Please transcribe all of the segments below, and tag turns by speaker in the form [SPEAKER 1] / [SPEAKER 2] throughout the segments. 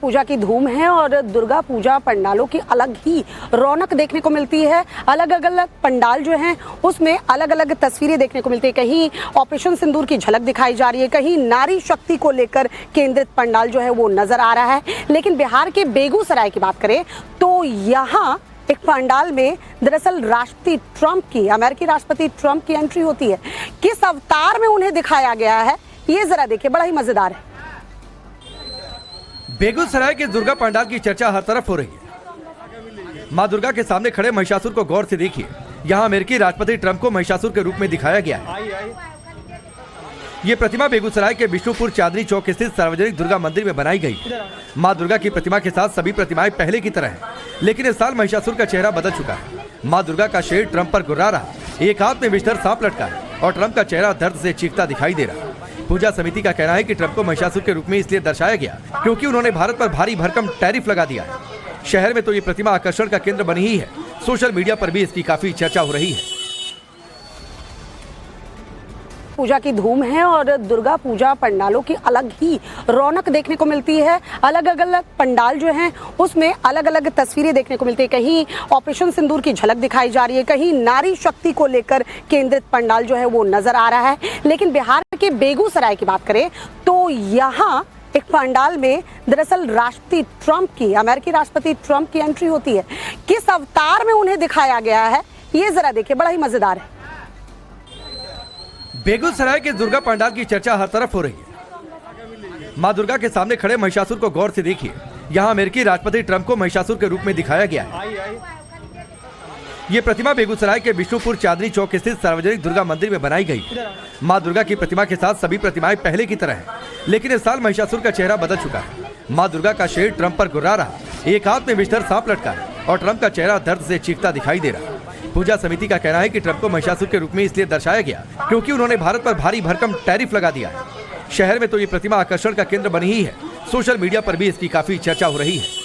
[SPEAKER 1] पूजा की धूम है और दुर्गा पूजा पंडालों की अलग ही रौनक देखने को मिलती है। अलग अलग पंडाल जो हैं उसमें अलग अलग तस्वीरें देखने को मिलती है। कहीं ऑपरेशन सिंदूर की झलक दिखाई जा रही है, कहीं नारी शक्ति को लेकर केंद्रित पंडाल जो है वो नजर आ रहा है। लेकिन बिहार के बेगूसराय की बात करें तो यहाँ एक पंडाल में दरअसल राष्ट्रपति ट्रंप की, अमेरिकी राष्ट्रपति ट्रंप की एंट्री होती है। किस अवतार में उन्हें दिखाया गया है ये जरा देखिए, बड़ा ही मजेदार है।
[SPEAKER 2] बेगूसराय के दुर्गा पंडाल की चर्चा हर तरफ हो रही है। मां दुर्गा के सामने खड़े महिषासुर को गौर से देखिए। यहां अमेरिकी राष्ट्रपति ट्रंप को महिषासुर के रूप में दिखाया गया है। ये प्रतिमा बेगूसराय के विष्णुपुर चांदनी चौक स्थित सार्वजनिक दुर्गा मंदिर में बनाई गई। मां दुर्गा की प्रतिमा के साथ सभी प्रतिमाएं पहले की तरह हैं, लेकिन इस साल महिषासुर का चेहरा बदल चुका है। मां दुर्गा का शेर ट्रंप पर गुर्रा रहा, एक हाथ में विषधर सांप लटका है और ट्रंप का चेहरा दर्द से चीखता दिखाई दे रहा है। पूजा समिति का कहना है कि ट्रंप को महिषासुर के रूप में इसलिए दर्शाया गया क्योंकि उन्होंने भारत पर भारी भरकम टैरिफ लगा दिया है। शहर में तो ये प्रतिमा आकर्षण का केंद्र बनी ही है। सोशल मीडिया पर भी इसकी काफी चर्चा हो रही है।
[SPEAKER 1] पूजा की धूम है और दुर्गा पूजा पंडालों की अलग ही रौनक देखने को मिलती है। अलग अलग पंडाल जो हैं उसमें अलग अलग तस्वीरें देखने को मिलती है। कहीं ऑपरेशन सिंदूर की झलक दिखाई जा रही है, कहीं नारी शक्ति को लेकर केंद्रित पंडाल जो है वो नजर आ रहा है। लेकिन बिहार के बेगूसराय की बात करें तो यहाँ एक पंडाल में दरअसल राष्ट्रपति ट्रंप की, अमेरिकी राष्ट्रपति ट्रंप की एंट्री होती है। किस अवतार में उन्हें दिखाया गया है ये जरा देखिए, बड़ा ही मजेदार है।
[SPEAKER 2] बेगूसराय के दुर्गा पंडाल की चर्चा हर तरफ हो रही है। मां दुर्गा के सामने खड़े महिषासुर को गौर से देखिए। यहां अमेरिकी राष्ट्रपति ट्रंप को महिषासुर के रूप में दिखाया गया है। ये प्रतिमा बेगूसराय के विष्णुपुर चांदनी चौक स्थित सार्वजनिक दुर्गा मंदिर में बनाई गई। मां दुर्गा की प्रतिमा के साथ सभी प्रतिमाएं पहले की तरह हैं, लेकिन इस साल महिषासुर का चेहरा बदल चुका है। मां दुर्गा का शेर ट्रंप पर गुर्रा रहा, एक हाथ में विषधर सांप लटका है और ट्रंप का चेहरा दर्द से चीखता दिखाई दे रहा है। पूजा समिति का कहना है कि ट्रंप को महिषासुर के रूप में इसलिए दर्शाया गया क्योंकि उन्होंने भारत पर भारी भरकम टैरिफ लगा दिया है। शहर में तो ये प्रतिमा आकर्षण का केंद्र बनी ही है। सोशल मीडिया पर भी इसकी काफी चर्चा हो रही है।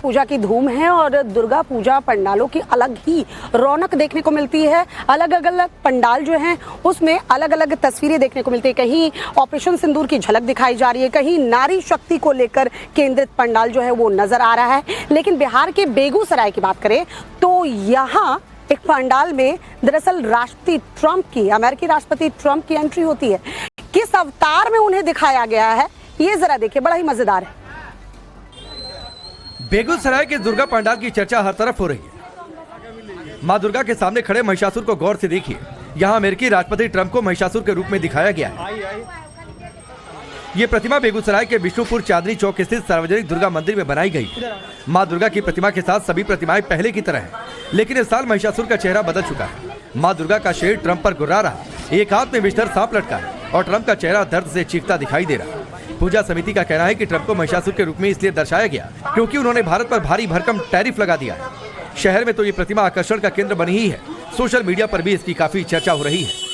[SPEAKER 1] पूजा की धूम है और दुर्गा पूजा पंडालों की अलग ही रौनक देखने को मिलती है। अलग अलग पंडाल जो हैं उसमें अलग अलग तस्वीरें देखने को मिलती है। कहीं ऑपरेशन सिंदूर की झलक दिखाई जा रही है, कहीं नारी शक्ति को लेकर केंद्रित पंडाल जो है वो नजर आ रहा है। लेकिन बिहार के बेगूसराय की बात करें तो यहाँ एक पंडाल में दरअसल राष्ट्रपति ट्रंप की, अमेरिकी राष्ट्रपति ट्रंप की एंट्री होती है। किस अवतार में उन्हें दिखाया गया है ये जरा देखिए, बड़ा ही मजेदार है।
[SPEAKER 2] बेगूसराय के दुर्गा पंडाल की चर्चा हर तरफ हो रही है। मां दुर्गा के सामने खड़े महिषासुर को गौर से देखिए। यहां अमेरिकी राष्ट्रपति ट्रंप को महिषासुर के रूप में दिखाया गया है। ये प्रतिमा बेगूसराय के विष्णुपुर चांदनी चौक स्थित सार्वजनिक दुर्गा मंदिर में बनाई गई। मां दुर्गा की प्रतिमा के साथ सभी प्रतिमाएं पहले की तरह हैं, लेकिन इस साल महिषासुर का चेहरा बदल चुका है। मां दुर्गा का शेर ट्रंप पर गुर्रा रहा, एक हाथ में विषधर सांप लटका है और ट्रंप का चेहरा दर्द से चीखता दिखाई दे रहा है। पूजा समिति का कहना है कि ट्रंप को महिषासुर के रूप में इसलिए दर्शाया गया क्योंकि उन्होंने भारत पर भारी भरकम टैरिफ लगा दिया है। शहर में तो ये प्रतिमा आकर्षण का केंद्र बनी ही है। सोशल मीडिया पर भी इसकी काफी चर्चा हो रही है।